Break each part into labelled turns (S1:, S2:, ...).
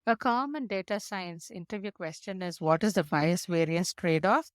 S1: A common data science interview question is, what is the bias variance trade-off?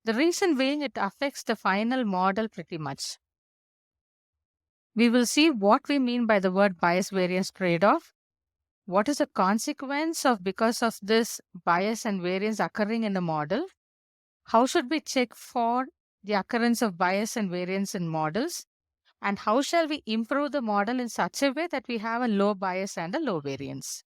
S1: The reason being, it affects the final model pretty much. We will see what we mean by the word bias variance trade-off. What is the consequence of because of this bias and variance occurring in the model? How should we check for the occurrence of bias and variance in models? And how shall we improve the model in such a way that we have a low bias and a low variance?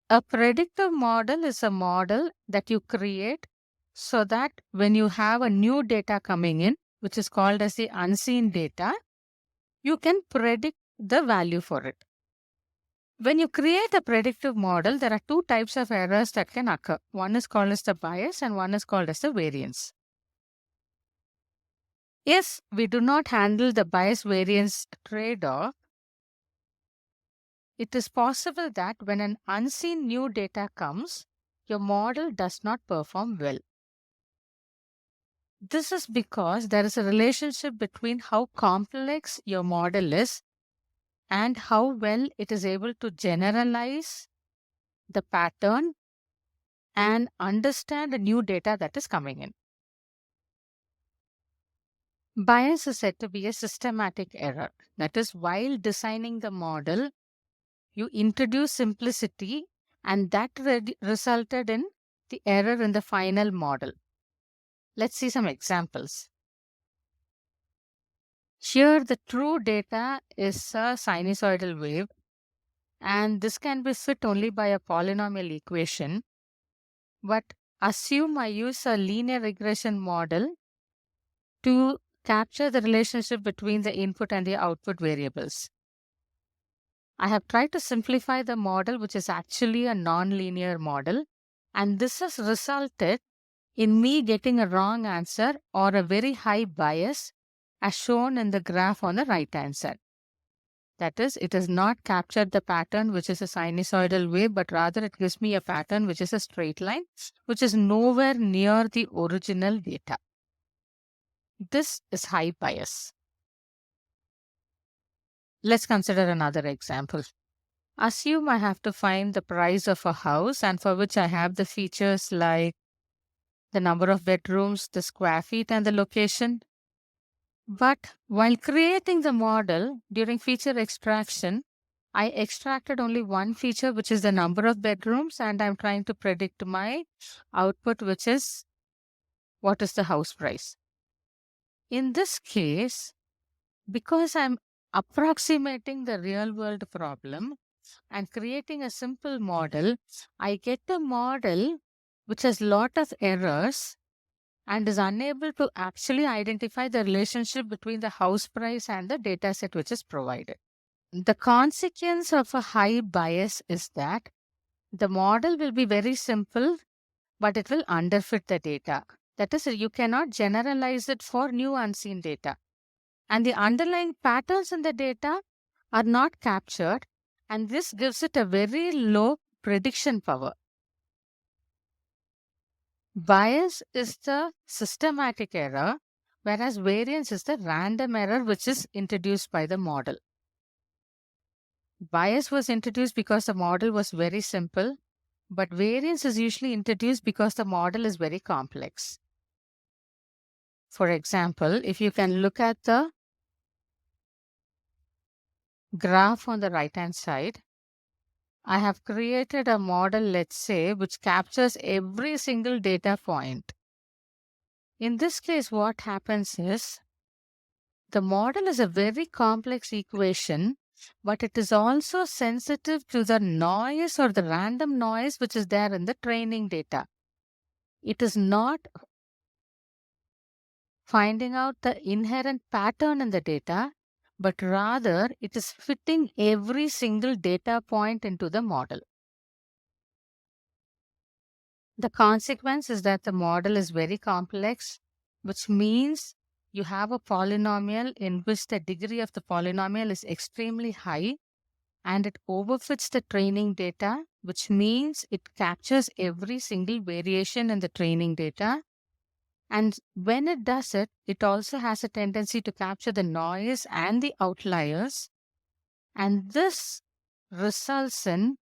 S1: A predictive model is a model that you create so that when you have a new data coming in, which is called as the unseen data, you can predict the value for it. When you create a predictive model, there are two types of errors that can occur. One is called as the bias and one is called as the variance. If we do not handle the bias variance trade-off, it is possible that when an unseen new data comes, your model does not perform well. This is because there is a relationship between how complex your model is and how well it is able to generalize the pattern and understand the new data that is coming in. Bias is said to be a systematic error. That is, while designing the model, you introduce simplicity and that resulted in the error in the final model. Let's see some examples. Here, the true data is a sinusoidal wave, and this can be fit only by a polynomial equation. But assume I use a linear regression model to capture the relationship between the input and the output variables. I have tried to simplify the model, which is actually a non-linear model, and this has resulted in me getting a wrong answer or a very high bias as shown in the graph on the right hand side. That is, it has not captured the pattern which is a sinusoidal wave, but rather it gives me a pattern which is a straight line, which is nowhere near the original data. This is high bias. Let's consider another example. Assume I have to find the price of a house and for which I have the features like the number of bedrooms, the square feet, and the location. But while creating the model during feature extraction, I extracted only one feature, which is the number of bedrooms, and I'm trying to predict my output, which is what is the house price. In this case, because I'm approximating the real world problem and creating a simple model, I get a model which has lot of errors and is unable to actually identify the relationship between the house price and the data set which is provided. The consequence of a high bias is that the model will be very simple, but it will underfit the data. That is, you cannot generalize it for new unseen data. And the underlying patterns in the data are not captured, and this gives it a very low prediction power. Bias is the systematic error, whereas variance is the random error which is introduced by the model. Bias was introduced because the model was very simple, but variance is usually introduced because the model is very complex. For example, if you can look at the graph on the right hand side, I have created a model, let's say, which captures every single data point. In this case, what happens is the model is a very complex equation, but it is also sensitive to the noise or the random noise which is there in the training data. It is not finding out the inherent pattern in the data, but rather it is fitting every single data point into the model. The consequence is that the model is very complex, which means you have a polynomial in which the degree of the polynomial is extremely high and it overfits the training data, which means it captures every single variation in the training data. And when it does it, it also has a tendency to capture the noise and the outliers. And this results in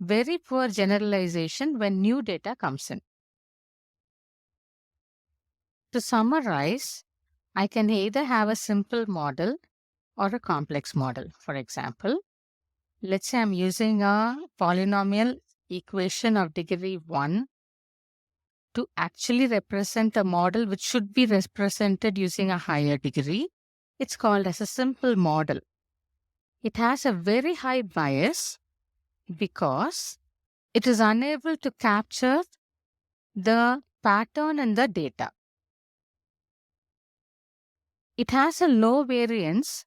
S1: very poor generalization when new data comes in. To summarize, I can either have a simple model or a complex model. For example, let's say I'm using a polynomial equation of degree 1 to actually represent a model which should be represented using a higher degree. It's called as a simple model. It has a very high bias because it is unable to capture the pattern in the data. It has a low variance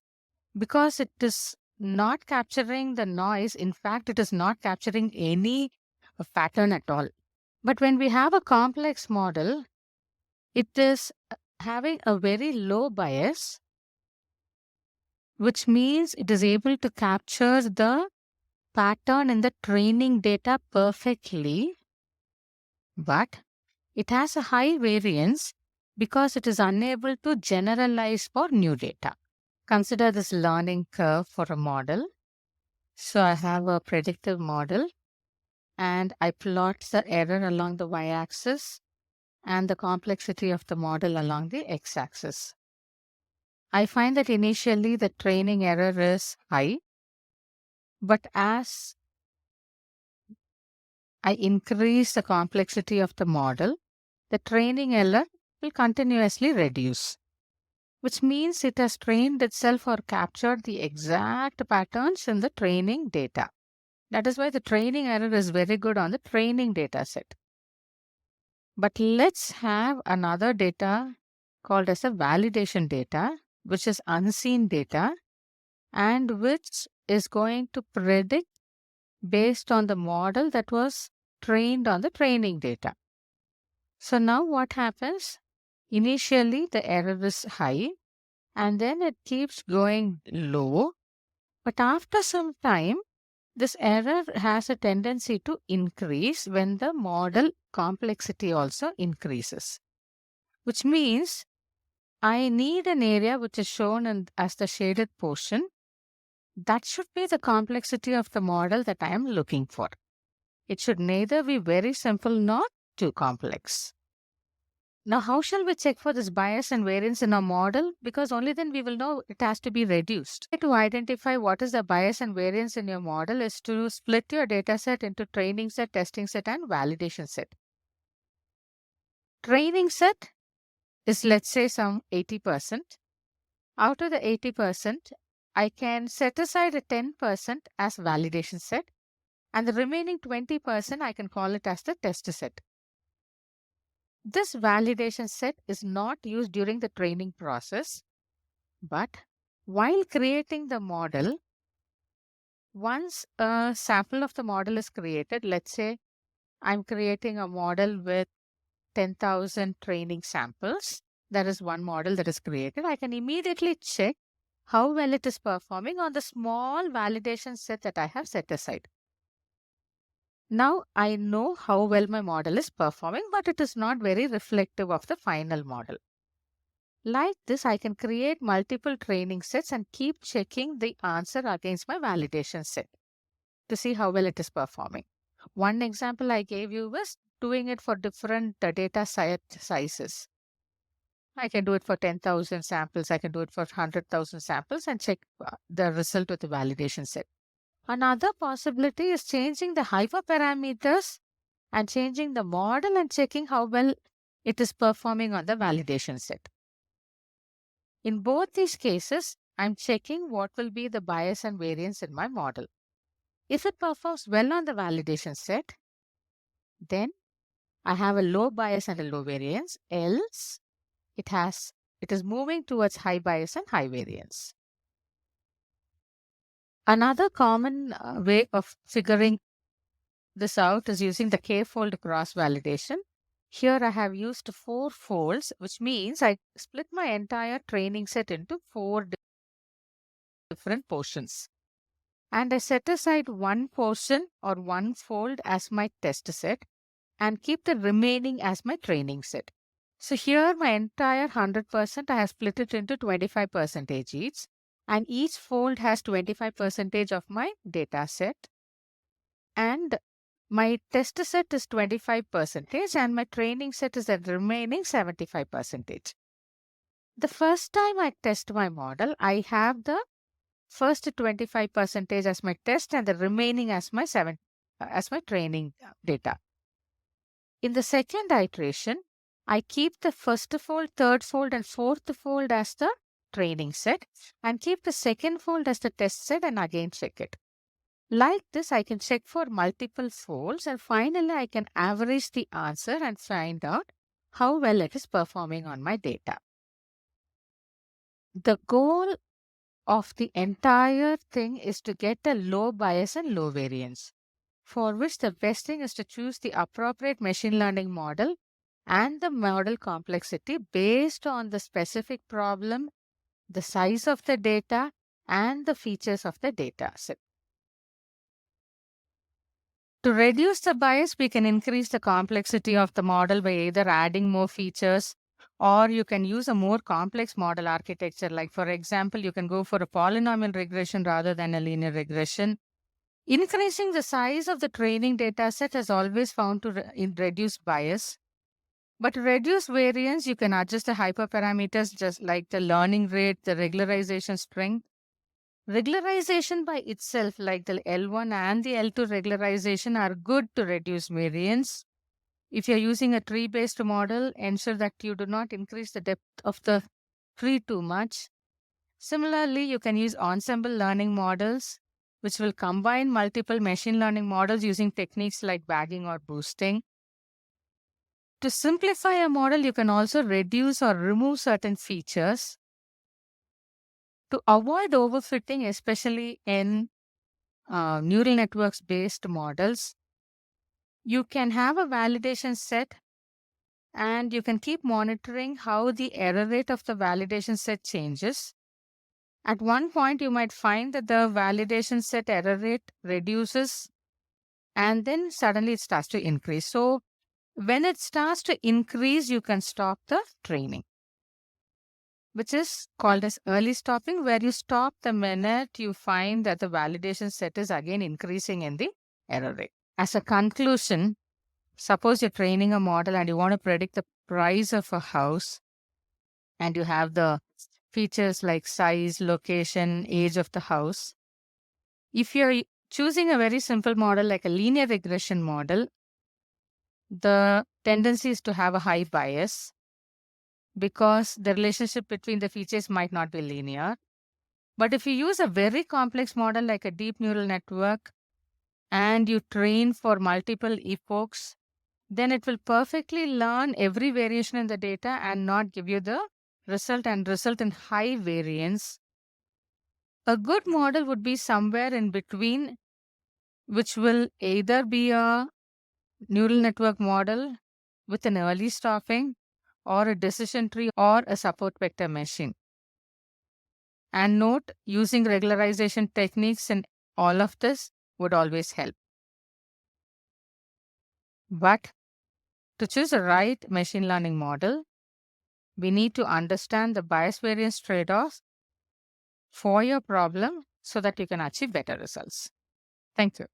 S1: because it is not capturing the noise. In fact, it is not capturing any pattern at all. But when we have a complex model, it is having a very low bias, which means it is able to capture the pattern in the training data perfectly, but it has a high variance because it is unable to generalize for new data. Consider this learning curve for a model. So I have a predictive model and I plot the error along the y-axis and the complexity of the model along the x-axis. I find that initially the training error is high, but as I increase the complexity of the model, the training error will continuously reduce, which means it has trained itself or captured the exact patterns in the training data. That is why the training error is very good on the training data set. But let's have another data called as a validation data, which is unseen data and which is going to predict based on the model that was trained on the training data. So now what happens? Initially, the error is high and then it keeps going low. But after some time, this error has a tendency to increase when the model complexity also increases, which means I need an area which is shown as the shaded portion. That should be the complexity of the model that I am looking for. It should neither be very simple nor too complex. Now, how shall we check for this bias and variance in our model? Because only then we will know it has to be reduced. To identify what is the bias and variance in your model is to split your data set into training set, testing set, and validation set. Training set is, let's say, some 80%. Out of the 80%, I can set aside a 10% as validation set, and the remaining 20% I can call it as the test set. This validation set is not used during the training process, but while creating the model, once a sample of the model is created, let's say I'm creating a model with 10,000 training samples. There is one model that is created. I can immediately check how well it is performing on the small validation set that I have set aside. Now I know how well my model is performing, but it is not very reflective of the final model. Like this, I can create multiple training sets and keep checking the answer against my validation set to see how well it is performing. One example I gave you was doing it for different data set sizes. I can do it for 10,000 samples. I can do it for 100,000 samples and check the result with the validation set. Another possibility is changing the hyperparameters and changing the model and checking how well it is performing on the validation set. In both these cases, I'm checking what will be the bias and variance in my model. If it performs well on the validation set, then I have a low bias and a low variance, else it is moving towards high bias and high variance. Another common way of figuring this out is using the k-fold cross-validation. Here I have used 4 folds, which means I split my entire training set into 4 different portions. And I set aside one portion or one fold as my test set and keep the remaining as my training set. So here my entire 100% I have split it into 25% each. and each fold has 25% of my data set, and my test set is 25% and my training set is the remaining 75%. The first time I test my model, I have the first 25% as my test and the remaining as my training data. In the second iteration, I keep the first fold, third fold, and fourth fold as the training set and keep the second fold as the test set and again check it. Like this, I can check for multiple folds and finally I can average the answer and find out how well it is performing on my data. The goal of the entire thing is to get a low bias and low variance, for which the best thing is to choose the appropriate machine learning model and the model complexity based on the specific problem, the size of the data, and the features of the data set. To reduce the bias, we can increase the complexity of the model by either adding more features or you can use a more complex model architecture. Like, for example, you can go for a polynomial regression rather than a linear regression. Increasing the size of the training data set is always found to reduce bias. But to reduce variance, you can adjust the hyperparameters just like the learning rate, the regularization strength. Regularization by itself, like the L1 and the L2 regularization, are good to reduce variance. If you're using a tree-based model, ensure that you do not increase the depth of the tree too much. Similarly, you can use ensemble learning models, which will combine multiple machine learning models using techniques like bagging or boosting. To simplify a model, you can also reduce or remove certain features. To avoid overfitting, especially in neural networks based models, you can have a validation set and you can keep monitoring how the error rate of the validation set changes. At one point, you might find that the validation set error rate reduces and then suddenly it starts to increase. So when it starts to increase, you can stop the training, which is called as early stopping, where you stop the minute you find that the validation set is again increasing in the error rate. As a conclusion, suppose you're training a model and you want to predict the price of a house and you have the features like size, location, age of the house. If you're choosing a very simple model like a linear regression model, the tendency is to have a high bias because the relationship between the features might not be linear. But if you use a very complex model like a deep neural network and you train for multiple epochs, then it will perfectly learn every variation in the data and not give you the result and result in high variance. A good model would be somewhere in between, which will either be a neural network model with an early stopping or a decision tree or a support vector machine. And note, using regularization techniques in all of this would always help. But to choose a right machine learning model, we need to understand the bias variance trade-offs for your problem so that you can achieve better results. Thank you.